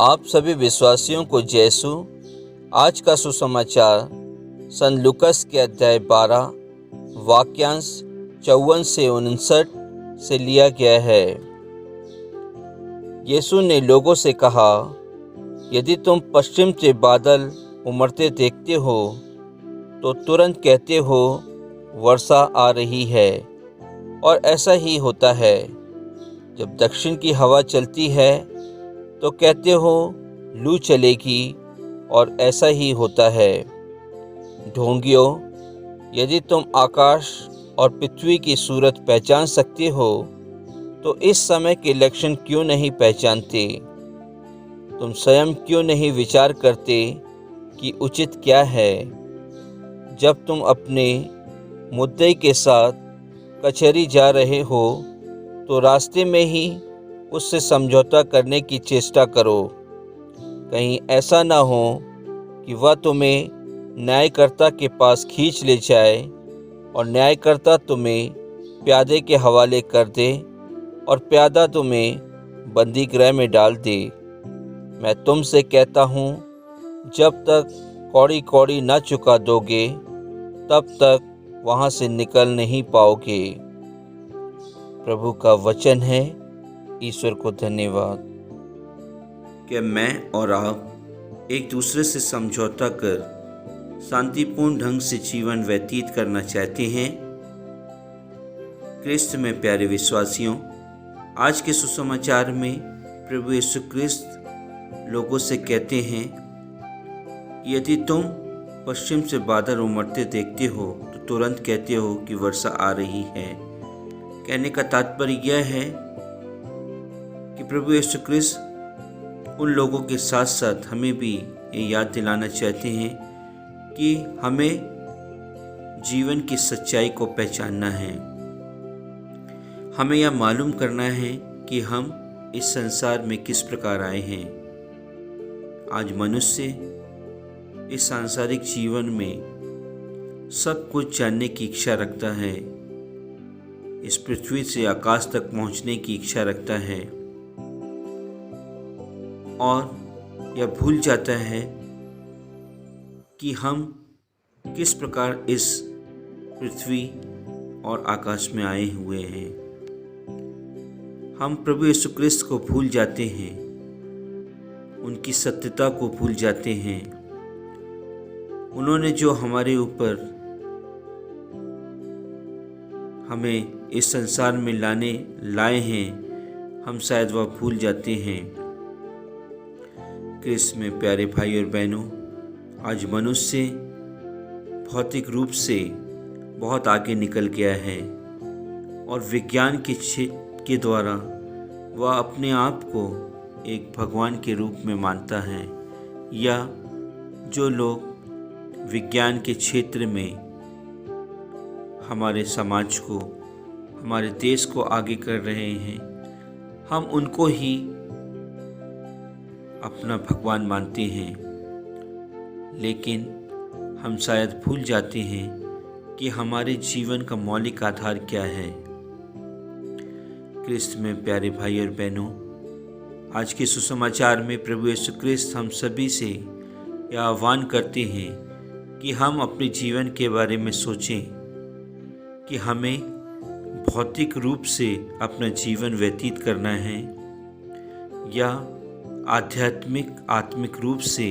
आप सभी विश्वासियों को जयसु। आज का सुसमाचार सन लूकस के अध्याय 12 वाक्यांश 54 से 59 से लिया गया है। यीशु ने लोगों से कहा, यदि तुम पश्चिम से बादल उमड़ते देखते हो तो तुरंत कहते हो वर्षा आ रही है, और ऐसा ही होता है। जब दक्षिण की हवा चलती है तो कहते हो लू चलेगी, और ऐसा ही होता है। ढोंगियों, यदि तुम आकाश और पृथ्वी की सूरत पहचान सकते हो तो इस समय के लक्षण क्यों नहीं पहचानते? तुम स्वयं क्यों नहीं विचार करते कि उचित क्या है? जब तुम अपने मुद्दई के साथ कचहरी जा रहे हो तो रास्ते में ही उससे समझौता करने की चेष्टा करो। कहीं ऐसा ना हो कि वह तुम्हें न्यायकर्ता के पास खींच ले जाए और न्यायकर्ता तुम्हें प्यादे के हवाले कर दे और प्यादा तुम्हें बंदी गृह में डाल दे। मैं तुमसे कहता हूँ, जब तक कौड़ी कौड़ी न चुका दोगे तब तक वहाँ से निकल नहीं पाओगे। प्रभु का वचन है। ईश्वर को धन्यवाद। क्या मैं और आप एक दूसरे से समझौता कर शांतिपूर्ण ढंग से जीवन व्यतीत करना चाहते हैं? क्रिस्त में प्यारे विश्वासियों, आज के सुसमाचार में प्रभु यीशु क्रिस्त लोगों से कहते हैं, यदि तुम पश्चिम से बादल उमड़ते देखते हो तो तुरंत कहते हो कि वर्षा आ रही है। कहने का तात्पर्य यह है कि प्रभु यीशु क्रिस्त उन लोगों के साथ साथ हमें भी ये याद दिलाना चाहते हैं कि हमें जीवन की सच्चाई को पहचानना है। हमें यह मालूम करना है कि हम इस संसार में किस प्रकार आए हैं। आज मनुष्य इस सांसारिक जीवन में सब कुछ जानने की इच्छा रखता है, इस पृथ्वी से आकाश तक पहुंचने की इच्छा रखता है, और यह भूल जाता है कि हम किस प्रकार इस पृथ्वी और आकाश में आए हुए हैं। हम प्रभु यीशु क्रिस्त को भूल जाते हैं, उनकी सत्यता को भूल जाते हैं। उन्होंने जो हमारे ऊपर हमें इस संसार में लाए हैं, हम शायद वह भूल जाते हैं। क्रिस्त में प्यारे भाई और बहनों, आज मनुष्य भौतिक रूप से बहुत आगे निकल गया है और विज्ञान के क्षेत्र के द्वारा वह अपने आप को एक भगवान के रूप में मानता है, या जो लोग विज्ञान के क्षेत्र में हमारे समाज को, हमारे देश को आगे कर रहे हैं, हम उनको ही अपना भगवान मानते हैं। लेकिन हम शायद भूल जाते हैं कि हमारे जीवन का मौलिक आधार क्या है। क्रिस्त में प्यारे भाई और बहनों, आज के सुसमाचार में प्रभु यीशु क्रिस्त हम सभी से यह आह्वान करते हैं कि हम अपने जीवन के बारे में सोचें कि हमें भौतिक रूप से अपना जीवन व्यतीत करना है या आत्मिक रूप से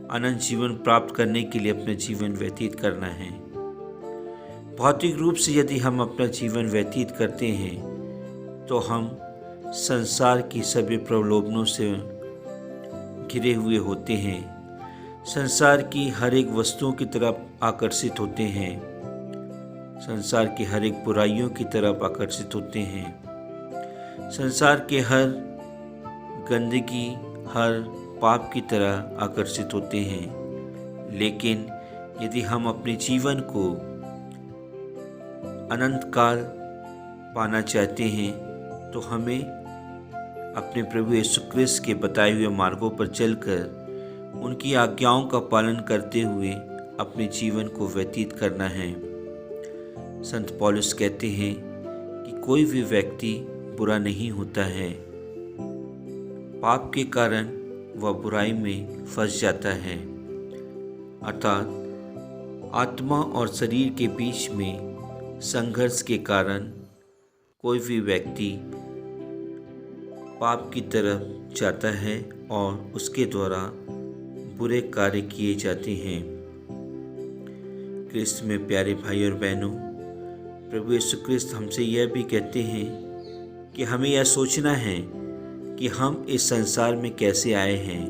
अनंत जीवन प्राप्त करने के लिए अपना जीवन व्यतीत करना है। भौतिक रूप से यदि हम अपना जीवन व्यतीत करते हैं तो हम संसार की सभी प्रलोभनों से घिरे हुए होते हैं, संसार की हर एक वस्तुओं की तरफ आकर्षित होते हैं, संसार की हर एक बुराइयों की तरफ आकर्षित होते हैं, संसार के हर गंदगी, हर पाप की तरह आकर्षित होते हैं। लेकिन यदि हम अपने जीवन को अनंत काल पाना चाहते हैं तो हमें अपने प्रभु यीशु क्रिस्त के बताए हुए मार्गों पर चलकर उनकी आज्ञाओं का पालन करते हुए अपने जीवन को व्यतीत करना है। संत पौलुस कहते हैं कि कोई भी व्यक्ति बुरा नहीं होता है, पाप के कारण वह बुराई में फंस जाता है। अर्थात आत्मा और शरीर के बीच में संघर्ष के कारण कोई भी व्यक्ति पाप की तरफ जाता है और उसके द्वारा बुरे कार्य किए जाते हैं। क्रिस्त में प्यारे भाई और बहनों, प्रभु यीशु क्रिस्त हमसे यह भी कहते हैं कि हमें यह सोचना है कि हम इस संसार में कैसे आए हैं।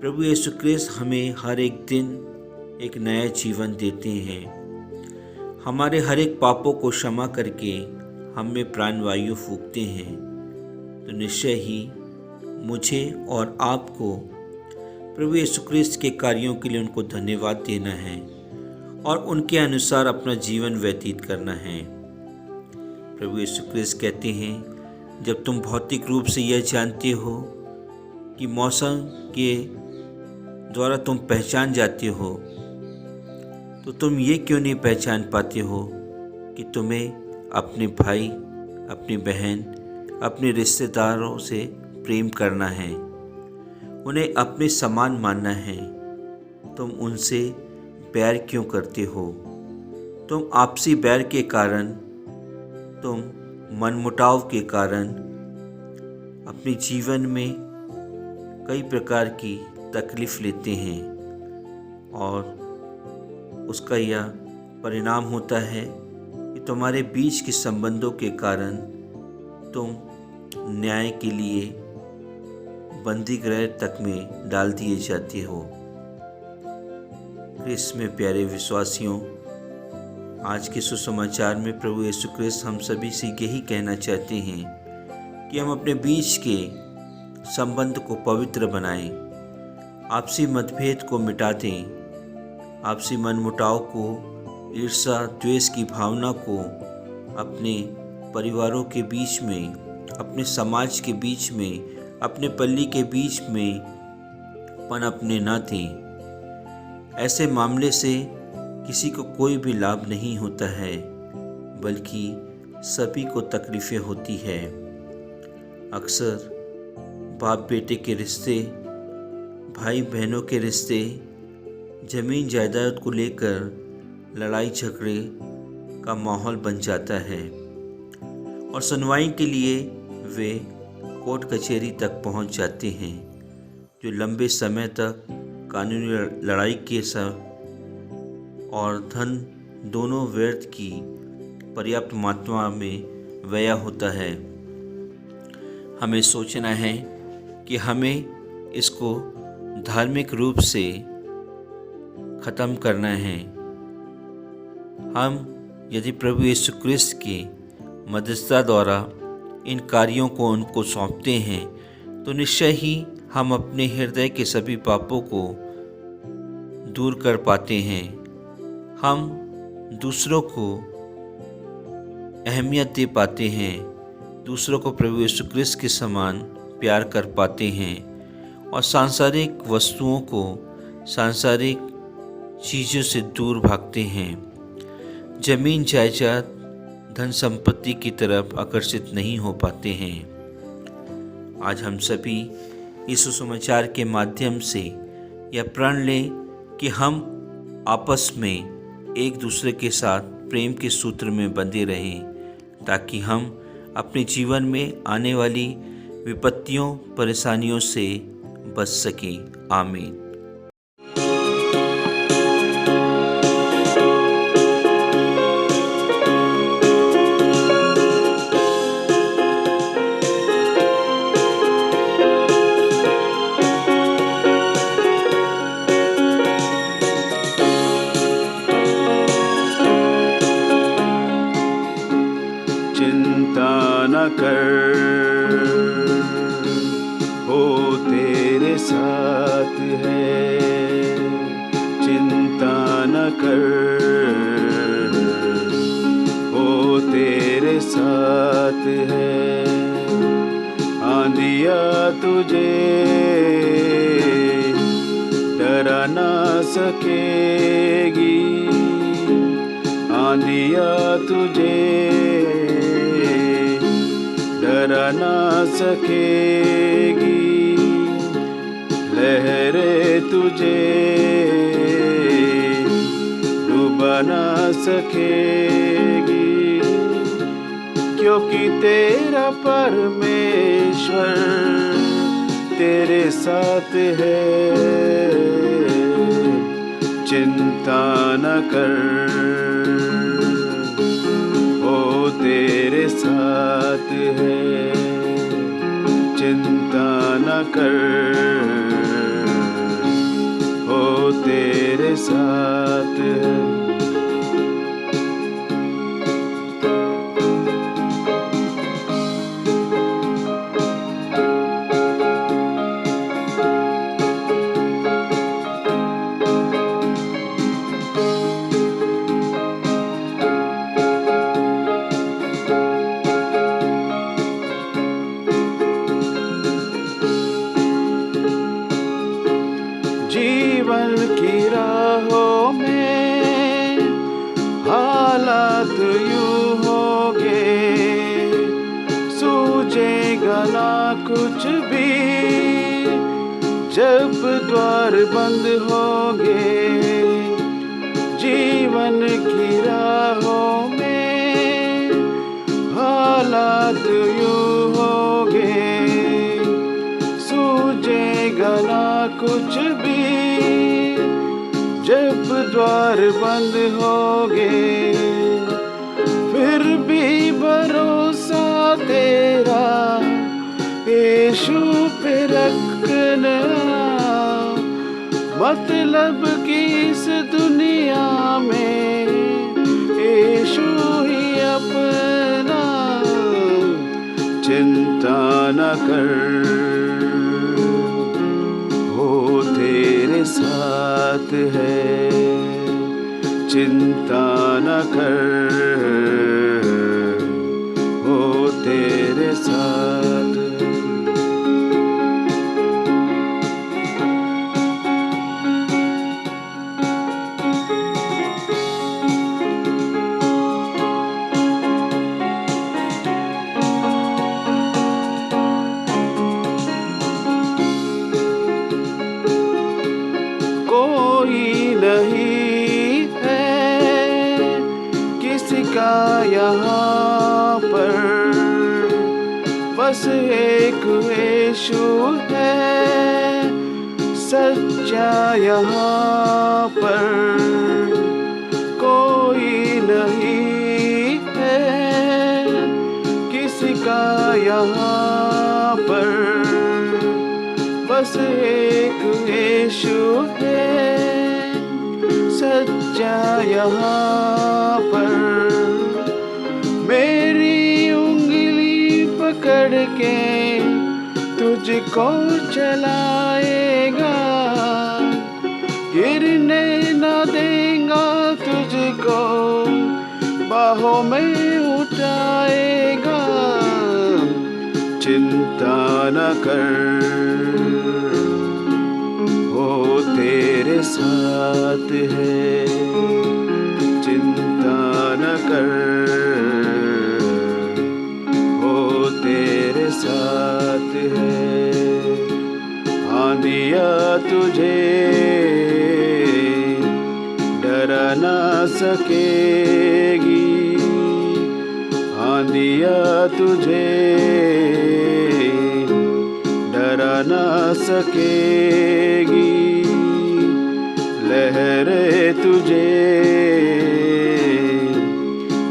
प्रभु यीशु क्रिस्त हमें हर एक दिन एक नया जीवन देते हैं। हमारे हर एक पापों को क्षमा करके हम में प्राणवायु फूंकते हैं। तो निश्चय ही मुझे और आपको प्रभु यीशु क्रिस्त के कार्यों के लिए उनको धन्यवाद देना है और उनके अनुसार अपना जीवन व्यतीत करना है। प्रभु यीशु क्रिस्त कहते हैं, जब तुम भौतिक रूप से यह जानते हो कि मौसम के द्वारा तुम पहचान जाते हो, तो तुम ये क्यों नहीं पहचान पाते हो कि तुम्हें अपने भाई, अपनी बहन, अपने रिश्तेदारों से प्रेम करना है, उन्हें अपने समान मानना है। तुम उनसे बैर क्यों करते हो? तुम आपसी बैर के कारण, तुम मनमुटाव के कारण अपने जीवन में कई प्रकार की तकलीफ लेते हैं और उसका यह परिणाम होता है कि तुम्हारे बीच के संबंधों के कारण तुम न्याय के लिए बंदी गृह तक में डाल दिए जाते हो। क्रिस्त में प्यारे विश्वासियों, आज के सुसमाचार में प्रभु यीशु क्रिस्त हम सभी से यही कहना चाहते हैं कि हम अपने बीच के संबंध को पवित्र बनाएं, आपसी मतभेद को मिटा दें, आपसी मनमुटाव को, ईर्ष्या द्वेष की भावना को अपने परिवारों के बीच में, अपने समाज के बीच में, अपने पल्ली के बीच में पनपने न दें। ऐसे मामले से किसी को कोई भी लाभ नहीं होता है, बल्कि सभी को तकलीफ़ें होती है। अक्सर बाप बेटे के रिश्ते, भाई बहनों के रिश्ते, ज़मीन जायदाद को लेकर लड़ाई झगड़े का माहौल बन जाता है और सुनवाई के लिए वे कोर्ट कचहरी तक पहुंच जाते हैं, जो लंबे समय तक कानूनी लड़ाई के और धन दोनों व्यर्थ की पर्याप्त मात्रा में व्यय होता है। हमें सोचना है कि हमें इसको धार्मिक रूप से ख़त्म करना है। हम यदि प्रभु यीशु क्रिस्त की मध्यस्थता द्वारा इन कार्यों को उनको सौंपते हैं, तो निश्चय ही हम अपने हृदय के सभी पापों को दूर कर पाते हैं। हम दूसरों को अहमियत दे पाते हैं, दूसरों को प्रभु यीशु क्रिस्त के समान प्यार कर पाते हैं और सांसारिक वस्तुओं को, सांसारिक चीज़ों से दूर भागते हैं। जमीन जायदाद, धन संपत्ति की तरफ आकर्षित नहीं हो पाते हैं। आज हम सभी इस सुसमाचार के माध्यम से यह प्रण लें कि हम आपस में एक दूसरे के साथ प्रेम के सूत्र में बंधे रहें, ताकि हम अपने जीवन में आने वाली विपत्तियों, परेशानियों से बच सकें। आमीन। कर वो तेरे साथ है, चिंता न कर वो तेरे साथ है। आंधिया तुझे डरा ना सकेगी, आंधिया तुझे डरा ना सकेगी लहरें तुझे डुबा ना सकेगी, क्योंकि तेरा परमेश्वर तेरे साथ है। चिंता न कर, वो तेरे साथ है। चिंता न कर, वो तेरे साथ है। जीवन की राहों में हालात यूं होंगे, सूझेगा ना कुछ भी जब द्वार बंद होंगे। जीवन की राहों में हालात यूं होंगे, सूझेगा ना कुछ भी जब द्वार बंद होंगे। फिर भी भरोसा तेरा यीशु पे रखना, मतलब कि इस दुनिया में यीशु ही अपना। चिंता न कर, वो तेरे साथ है। चिंता न कर, वो तेरे साथ है। कोई नहीं है किसी का यहाँ पर, बस एक यीशु है सच्चा यहाँ पर। कोई नहीं है किसी का यहाँ पर, बस एक यीशु है सच्चा यहाँ पर। मेरी उंगली पकड़ के तुझको चलाएगा, गिरने न देगा तुझको, बाहों में उठाएगा। चिंता न कर, वो तेरे साथ है। चिंता न कर, वो तेरे साथ है। आंधिया तुझे डरा ना सकेगी, आंधिया तुझे डरा ना सकेगी, लहरें तुझे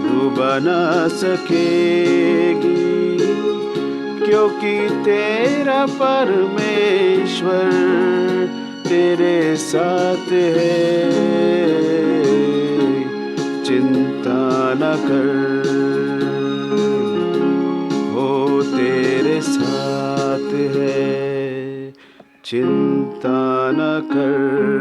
डुबा ना सकेगी, क्योंकि तेरा परमेश्वर तेरे साथ है। चिंता न कर, वो तेरे साथ है। चिंता न कर।